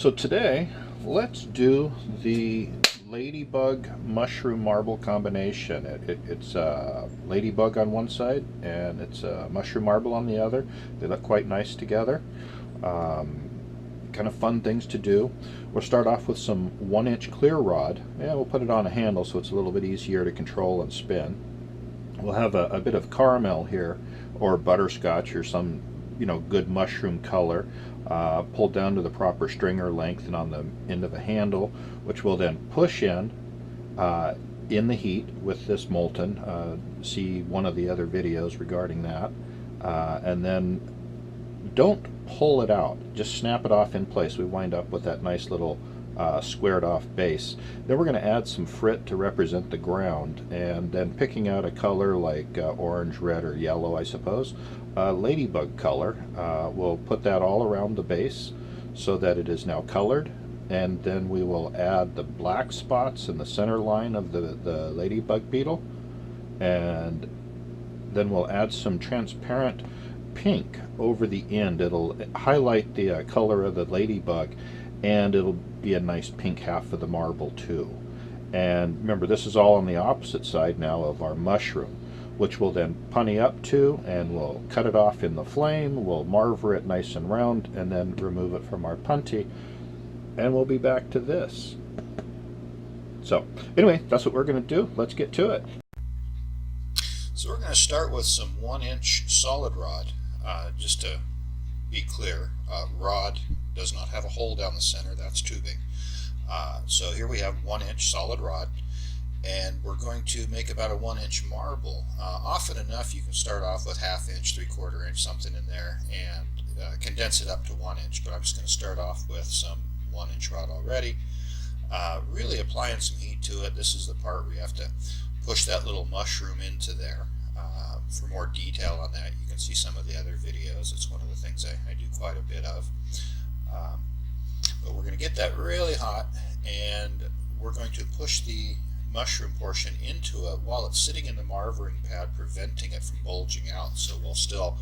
So today, let's do the Ladybug Mushroom Marble combination. It's Ladybug on one side and it's Mushroom Marble on the other. They look quite nice together. Kind of fun things to do. We'll start off with some 1-inch clear rod, and we'll put it on a handle so it's a little bit easier to control and spin. We'll have a bit of caramel here, or butterscotch, or some good mushroom color, pulled down to the proper stringer length and on the end of the handle, which we'll then push in the heat with this molten. See one of the other videos regarding that. And then don't pull it out, just snap it off in place. We wind up with that nice little squared off base. Then we're going to add some frit to represent the ground, and then picking out a color like orange, red, or yellow, I suppose. Ladybug color. We'll put that all around the base so that it is now colored, and then we will add the black spots in the center line of the ladybug beetle, and then we'll add some transparent pink over the end. It'll highlight the color of the ladybug, and it'll be a nice pink half of the marble too. And remember, this is all on the opposite side now of our mushroom, which we'll then punny up to, and we'll cut it off in the flame. We'll marver it nice and round, and then remove it from our punty, and we'll be back to this. So anyway, that's what we're going to do. Let's get to it. So we're going to start with some 1-inch solid rod. Just to be clear, rod does not have a hole down the center. That's tubing. So here we have 1-inch solid rod, and we're going to make about a 1-inch marble. Often enough you can start off with 1/2 inch, 3/4 inch, something in there, and condense it up to 1 inch, but I'm just going to start off with some 1-inch rod already. Really applying some heat to it. This is the part where you have to push that little mushroom into there. For more detail on that, you can see some of the other videos. It's one of the things I do quite a bit of. But we're going to get that really hot, and we're going to push the mushroom portion into it while it's sitting in the marvering pad, preventing it from bulging out. So we'll still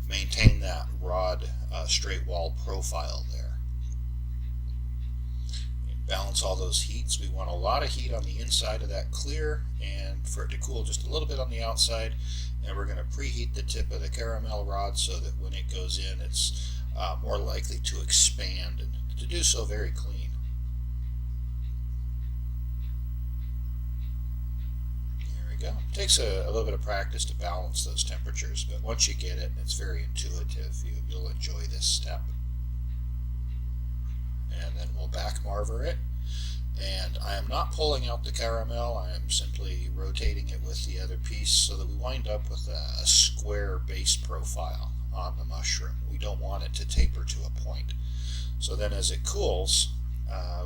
maintain that rod straight wall profile there. And balance all those heats. We want a lot of heat on the inside of that clear, and for it to cool just a little bit on the outside. And we're going to preheat the tip of the caramel rod so that when it goes in, it's more likely to expand, and to do so very clean. There we go. It takes a little bit of practice to balance those temperatures, but once you get it, it's very intuitive. You'll enjoy this step. And then we'll back marver it. And I am not pulling out the caramel, I am simply rotating it with the other piece so that we wind up with a square base profile on the mushroom. We don't want it to taper to a point. So then as it cools,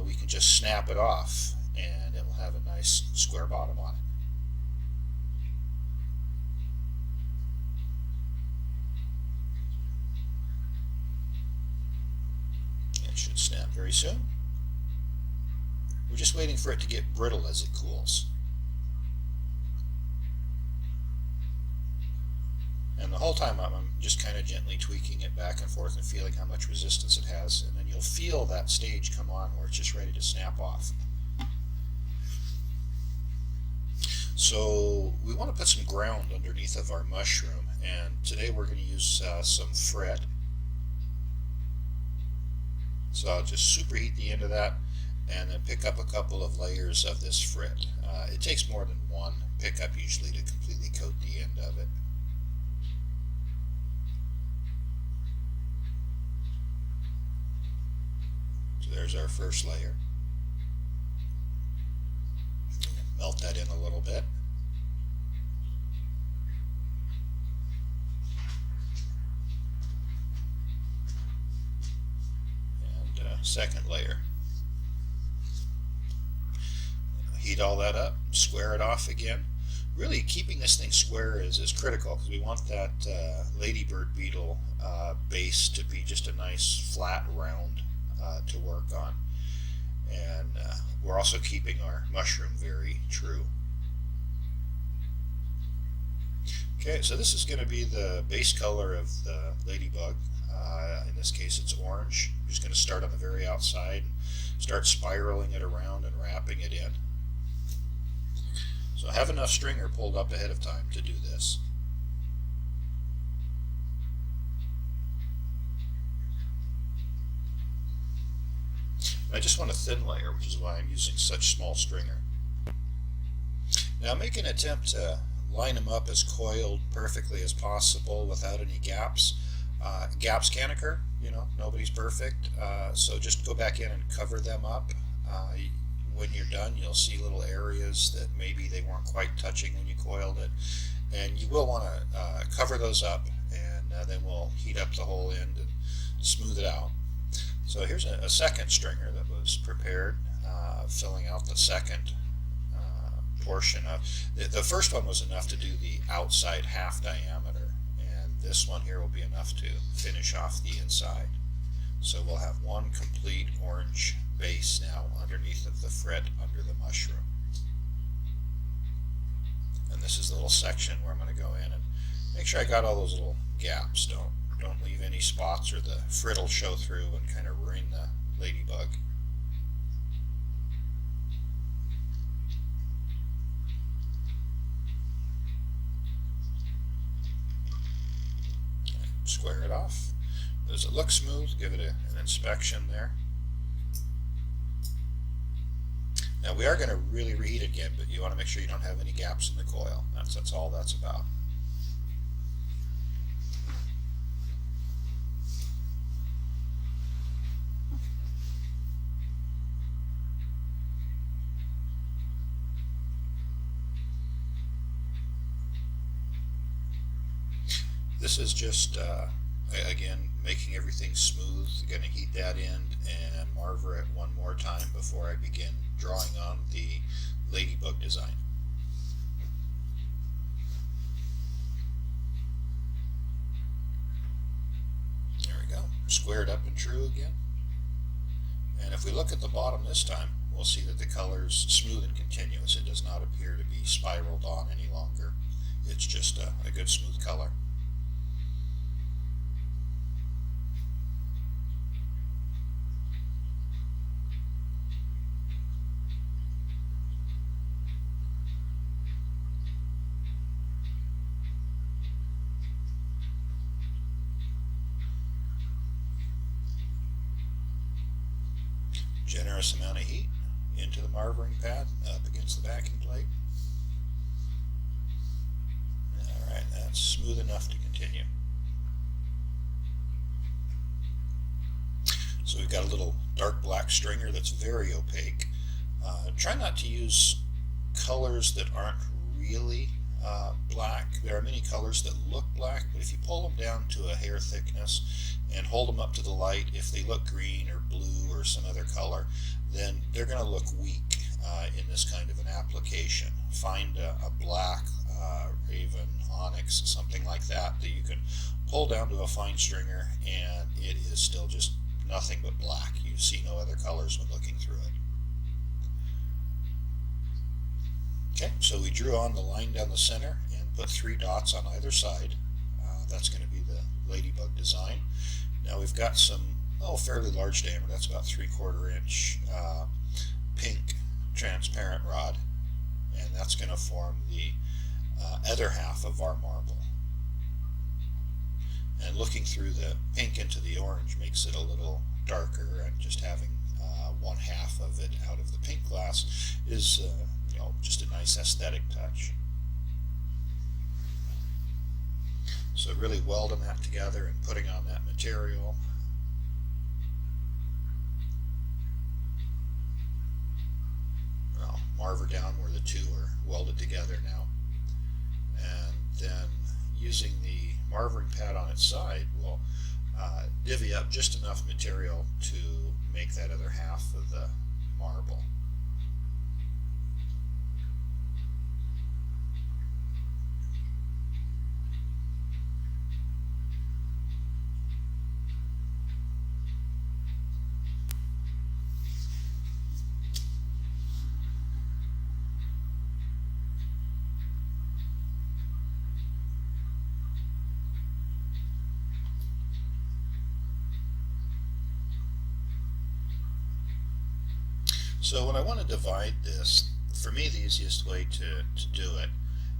we can just snap it off, and it will have a nice square bottom on it. It should snap very soon. We're just waiting for it to get brittle as it cools. And the whole time I'm just kind of gently tweaking it back and forth and feeling how much resistance it has, and then you'll feel that stage come on where it's just ready to snap off. So we want to put some ground underneath of our mushroom, and today we're going to use some frit. So I'll just superheat the end of that, and then pick up a couple of layers of this frit. It takes more than one pickup usually to completely coat the end of it. So there's our first layer. Melt that in a little bit. And second layer. Heat all that up, square it off again. Really keeping this thing square is critical, because we want that ladybird beetle base to be just a nice flat round to work on. And we're also keeping our mushroom very true. Okay, so this is going to be the base color of the Ladybug. In this case it's orange. I'm just going to start on the very outside and start spiraling it around and wrapping it in. So I have enough stringer pulled up ahead of time to do this. I just want a thin layer, which is why I'm using such small stringer. Now make an attempt to line them up as coiled perfectly as possible without any gaps. Gaps can occur, you know, nobody's perfect, so just go back in and cover them up. When you're done, you'll see little areas that maybe they weren't quite touching when you coiled it, and you will want to cover those up, and then we'll heat up the whole end and smooth it out. So here's a second stringer that was prepared, filling out the second portion of the first one. Was enough to do the outside half diameter, and this one here will be enough to finish off the inside. So we'll have one complete orange base now underneath of the frit under the mushroom. And this is the little section where I'm going to go in and make sure I got all those little gaps. Don't leave any spots, or the frit will show through and kind of ruin the ladybug. Square it off. Does it look smooth? Give it an inspection there. Now we are going to really reheat again, but you want to make sure you don't have any gaps in the coil. That's all that's about. This is just, again, making everything smooth. I'm going to heat that end and marver it one more time before I begin drawing on the ladybug design. There we go. Squared up and true again. And if we look at the bottom this time, we'll see that the color's smooth and continuous. It does not appear to be spiraled on any longer. It's just a good smooth color. Generous amount of heat into the marvering pad up against the backing plate. Alright, that's smooth enough to continue. So we've got a little dark black stringer that's very opaque. Try not to use colors that aren't really black. There are many colors that look black, but if you pull them down to a hair thickness and hold them up to the light, if they look green or blue or some other color, then they're going to look weak in this kind of an application. Find a black, raven, onyx, something like that that you can pull down to a fine stringer, and it is still just nothing but black. You see no other colors when looking through it. Okay, so we drew on the line down the center and put 3 dots on either side. That's going to be the ladybug design. Now we've got some fairly large diameter, that's about 3/4 inch pink transparent rod, and that's going to form the other half of our marble. And looking through the pink into the orange makes it a little darker, and just having one half of it out of the pink glass is just a nice aesthetic touch. So really welding that together and putting on that material. Well, marver down where the two are welded together now. And then using the marvering pad on its side, we'll divvy up just enough material to make that other half of the marble. So when I want to divide this, for me the easiest way to do it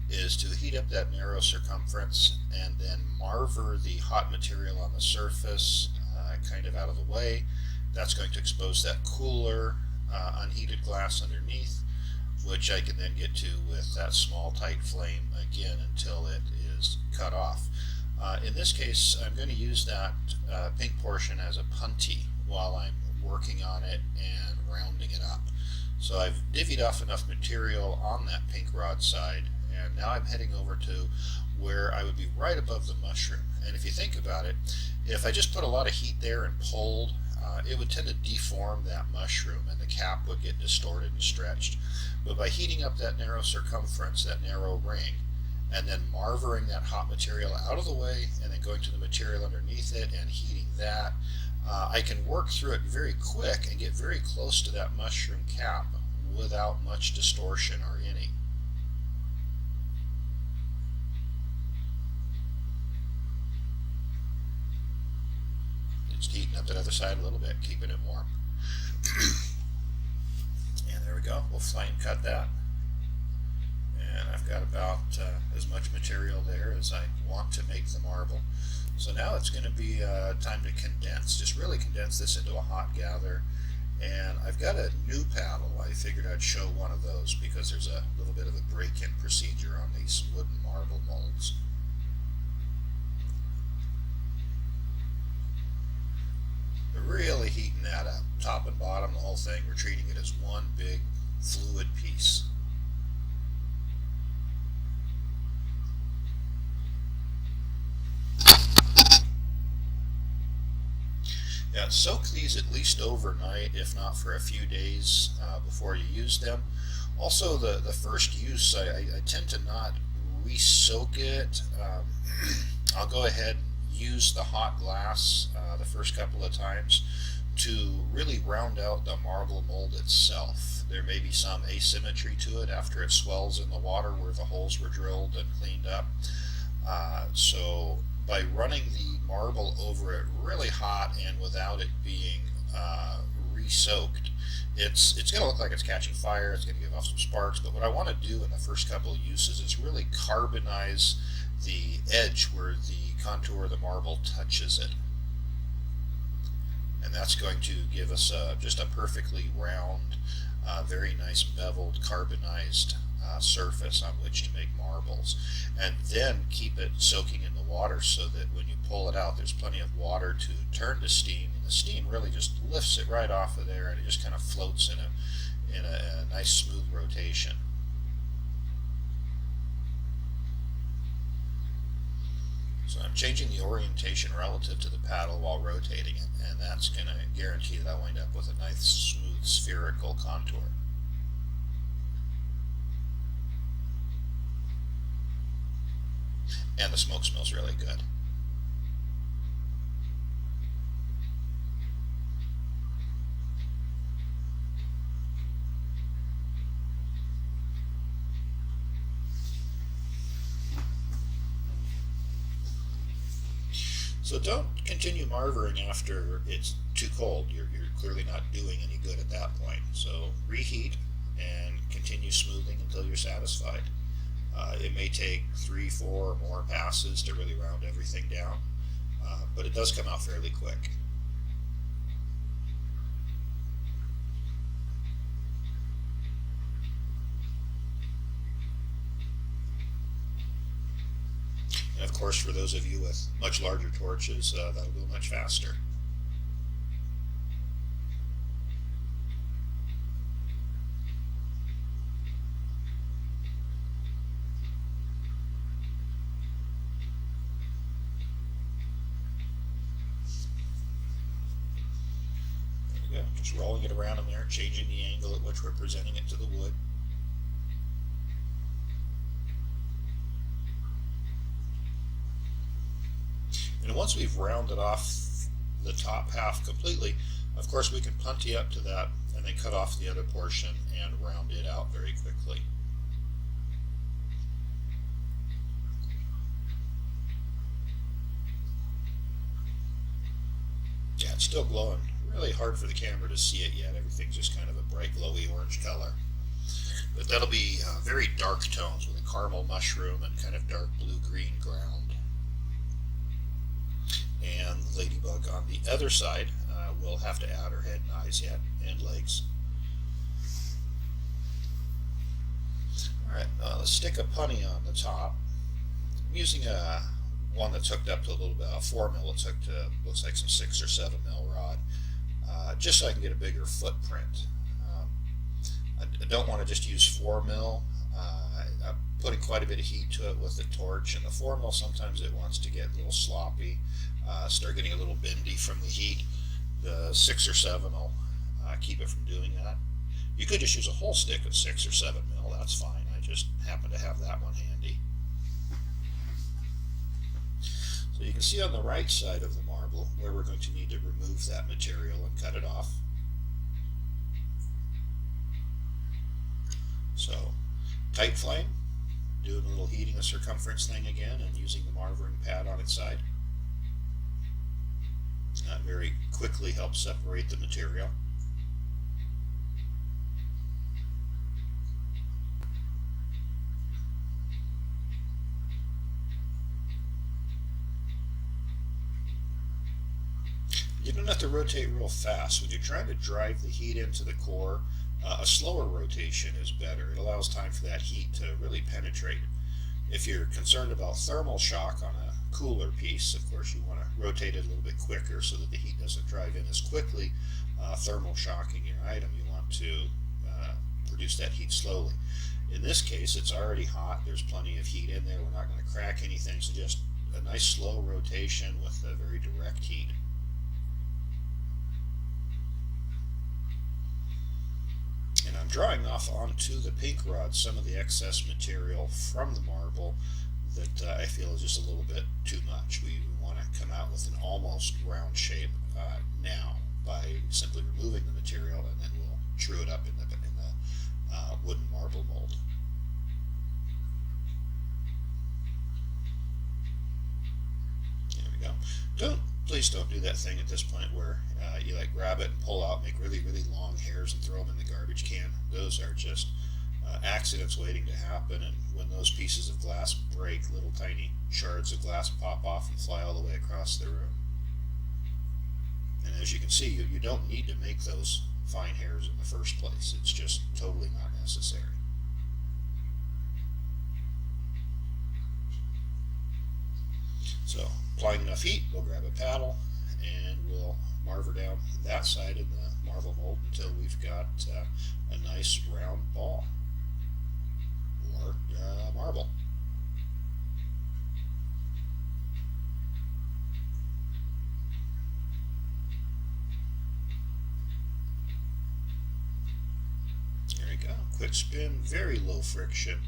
is to heat up that narrow circumference and then marver the hot material on the surface kind of out of the way. That's going to expose that cooler unheated glass underneath, which I can then get to with that small tight flame again until it is cut off. In this case, I'm going to use that pink portion as a punty while I'm working on it and rounding it up. So I've divvied off enough material on that pink rod side, and now I'm heading over to where I would be right above the mushroom. And if you think about it, if I just put a lot of heat there and pulled, it would tend to deform that mushroom and the cap would get distorted and stretched. But by heating up that narrow circumference, that narrow ring, and then marvering that hot material out of the way and then going to the material underneath it and heating that, I can work through it very quick and get very close to that mushroom cap without much distortion or any. Just heating up that other side a little bit, keeping it warm. And there we go, we'll flame cut that. And I've got about as much material there as I want to make the marble. So now it's going to be time to condense, just really condense this into a hot gather. And I've got a new paddle. I figured I'd show one of those because there's a little bit of a break-in procedure on these wooden marble molds. We're really heating that up, top and bottom, the whole thing. We're treating it as one big fluid piece. Yeah, soak these at least overnight, if not for a few days before you use them. Also, the first use, I tend to not re-soak it. I'll go ahead and use the hot glass the first couple of times to really round out the marble mold itself. There may be some asymmetry to it after it swells in the water where the holes were drilled and cleaned up. So by running the marble over it really hot and without it being re-soaked, it's going to look like it's catching fire, it's going to give off some sparks, but what I want to do in the first couple of uses is really carbonize the edge where the contour of the marble touches it. And that's going to give us just a perfectly round, very nice beveled, carbonized surface on which to make marbles, and then keep it soaking in the water so that when you pull it out there's plenty of water to turn to steam, and the steam really just lifts it right off of there and it just kind of floats in a nice smooth rotation. So I'm changing the orientation relative to the paddle while rotating it, and that's going to guarantee that I'll wind up with a nice smooth spherical contour. And the smoke smells really good. So don't continue marvering after it's too cold. You're clearly not doing any good at that point. So reheat and continue smoothing until you're satisfied. It may take 3, 4 or more passes to really round everything down, but it does come out fairly quick. And of course, for those of you with much larger torches, that'll go much faster. Just rolling it around in there, changing the angle at which we're presenting it to the wood. And once we've rounded off the top half completely, of course we can punty up to that and then cut off the other portion and round it out very quickly. Yeah, it's still glowing really hard for the camera to see it yet. Everything's just kind of a bright glowy orange color. But that'll be very dark tones with a caramel mushroom and kind of dark blue-green ground. And the ladybug on the other side, we'll have to add her head and eyes yet, and legs. Alright, let's stick a punny on the top. I'm using one that's hooked up to a little bit, a 4mm. It's hooked to, looks like some 6 or 7mm rod, just so I can get a bigger footprint. I don't want to just use 4mm. I'm putting quite a bit of heat to it with the torch, and the 4mm sometimes it wants to get a little sloppy, start getting a little bendy from the heat. The 6 or 7 will keep it from doing that. You could just use a whole stick of 6 or 7mm, that's fine. I just happen to have that one handy. So you can see on the right side of the marble where we're going to need to remove that material and cut it off. So, tight flame, doing a little heating the circumference thing again and using the marvering pad on its side. That very quickly helps separate the material. You don't have to rotate real fast. When you're trying to drive the heat into the core, a slower rotation is better. It allows time for that heat to really penetrate. If you're concerned about thermal shock on a cooler piece, of course you want to rotate it a little bit quicker so that the heat doesn't drive in as quickly. Thermal shocking your item, you want to produce that heat slowly. In this case, it's already hot. There's plenty of heat in there. We're not going to crack anything, so just a nice slow rotation with a very direct heat. And I'm drawing off onto the pink rod some of the excess material from the marble that I feel is just a little bit too much. We want to come out with an almost round shape now by simply removing the material, and then we'll true it up in the wooden marble mold. There we go. Please don't do that thing at this point where you like grab it and pull out, make really, really long hairs and throw them in the garbage can. Those are just accidents waiting to happen, and when those pieces of glass break, little tiny shards of glass pop off and fly all the way across the room. And as you can see, you don't need to make those fine hairs in the first place. It's just totally not necessary. So, applying enough heat, we'll grab a paddle and we'll marver down that side of the marble mold until we've got a nice round ball or marble. There we go. Quick spin, very low friction,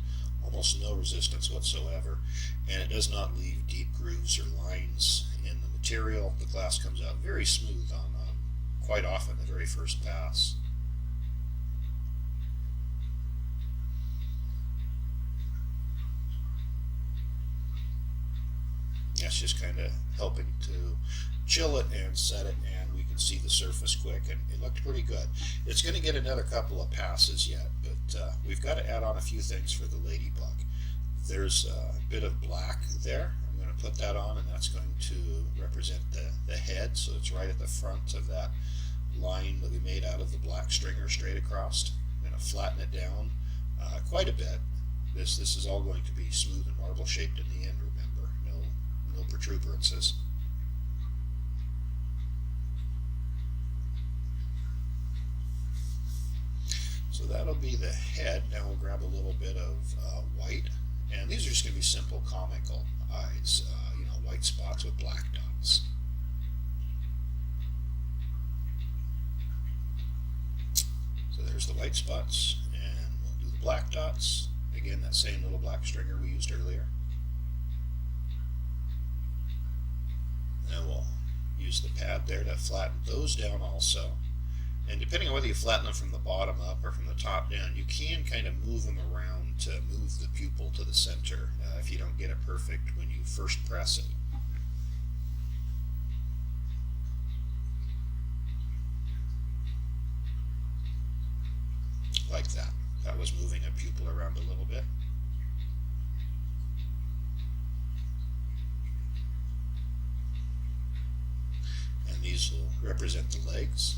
almost no resistance whatsoever, and it does not leave deep grooves or lines in the material. The glass comes out very smooth on quite often the very first pass. That's just kind of helping to chill it and set it, and we can see the surface quick, and it looked pretty good. It's going to get another couple of passes yet, but we've got to add on a few things for the ladybug. There's a bit of black there. I'm going to put that on, and that's going to represent the head, so it's right at the front of that line that we made out of the black stringer straight across. I'm going to flatten it down quite a bit. This is all going to be smooth and marble shaped in the end, remember. No protuberances. So that'll be the head. Now we'll grab a little bit of white, and these are just going to be simple comical eyes, white spots with black dots. So there's the white spots, and we'll do the black dots. Again, that same little black stringer we used earlier. And we'll use the pad there to flatten those down also. And depending on whether you flatten them from the bottom up or from the top down, you can kind of move them around to move the pupil to the center if you don't get it perfect when you first press it. like that. That was moving a pupil around a little bit. And these will represent the legs.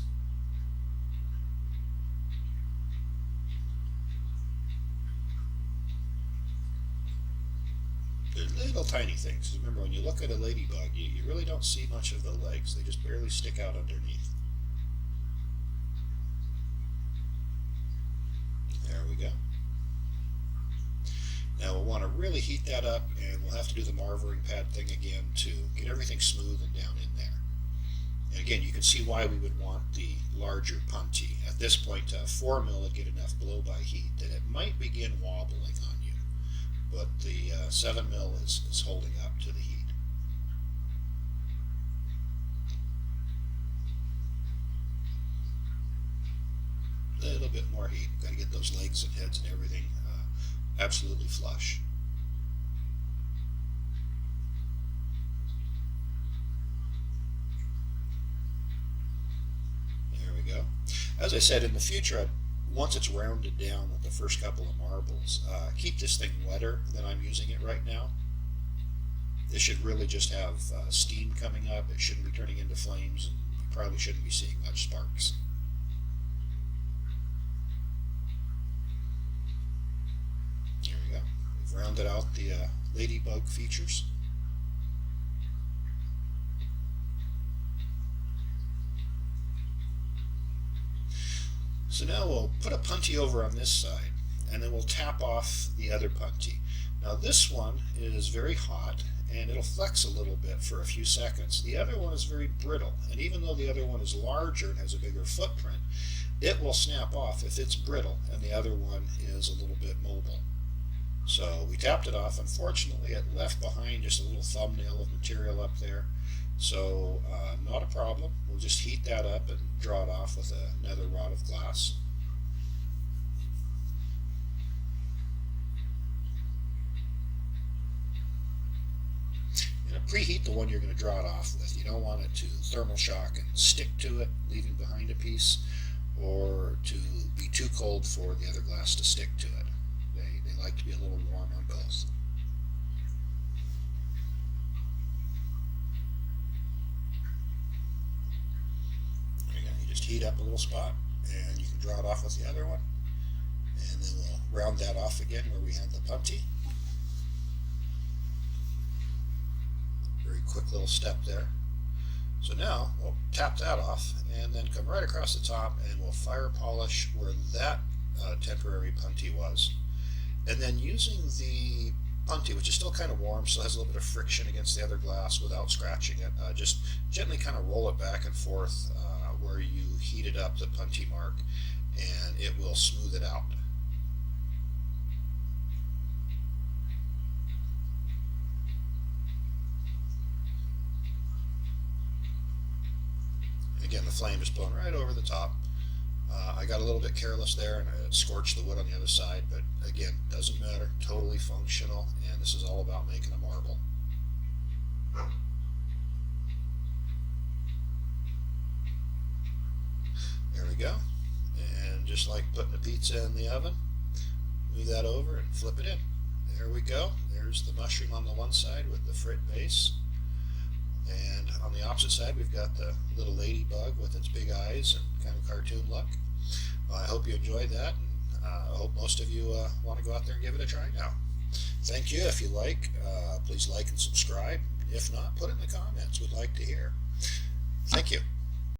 They're little tiny things. Remember, when you look at a ladybug, you really don't see much of the legs. They just barely stick out underneath. There we go. Now we'll want to really heat that up, and we'll have to do the marvering pad thing again to get everything smooth and down in there. And again, you can see why we would want the larger punty. At this point, 4 mil would get enough blow-by heat that it might begin wobbling on you, but the 7 mil is holding up to the heat. A little bit more heat. Got to get those legs and heads and everything absolutely flush. There we go. As I said, in the future, once it's rounded down with the first couple of marbles, keep this thing wetter than I'm using it right now. This should really just have steam coming up. It shouldn't be turning into flames, and you probably shouldn't be seeing much sparks. There we go. We've rounded out the ladybug features. So now we'll put a punty over on this side, and then we'll tap off the other punty. Now this one is very hot, and it'll flex a little bit for a few seconds. The other one is very brittle, and even though the other one is larger and has a bigger footprint, it will snap off if it's brittle, and the other one is a little bit mobile. So we tapped it off. Unfortunately, it left behind just a little thumbnail of material up there. So not a problem. We'll just heat that up and draw it off with another rod of glass. Preheat the one you're going to draw it off with. You don't want it to thermal shock and stick to it, leaving behind a piece, or to be too cold for the other glass to stick to it. They like to be a little warm on both. There you go. You just heat up a little spot, and you can draw it off with the other one. And then we'll round that off again where we had the punty. Very quick little step there. So now we'll tap that off and then come right across the top, and we'll fire polish where that temporary punty was. And then using the punty, which is still kind of warm, still has a little bit of friction against the other glass without scratching it, just gently kind of roll it back and forth where you heated up the punty mark, and it will smooth it out. Again, the flame is blown right over the top. I got a little bit careless there and I scorched the wood on the other side, but again, doesn't matter, totally functional, and this is all about making a marble. There we go. And just like putting a pizza in the oven, move that over and flip it in. There we go. There's the mushroom on the one side with the Frit base. And on the opposite side, we've got the little ladybug with its big eyes and kind of cartoon look. Well, I hope you enjoyed that, and I hope most of you want to go out there and give it a try now. Thank you. If you like, please like and subscribe. If not, put it in the comments. We'd like to hear. Thank you.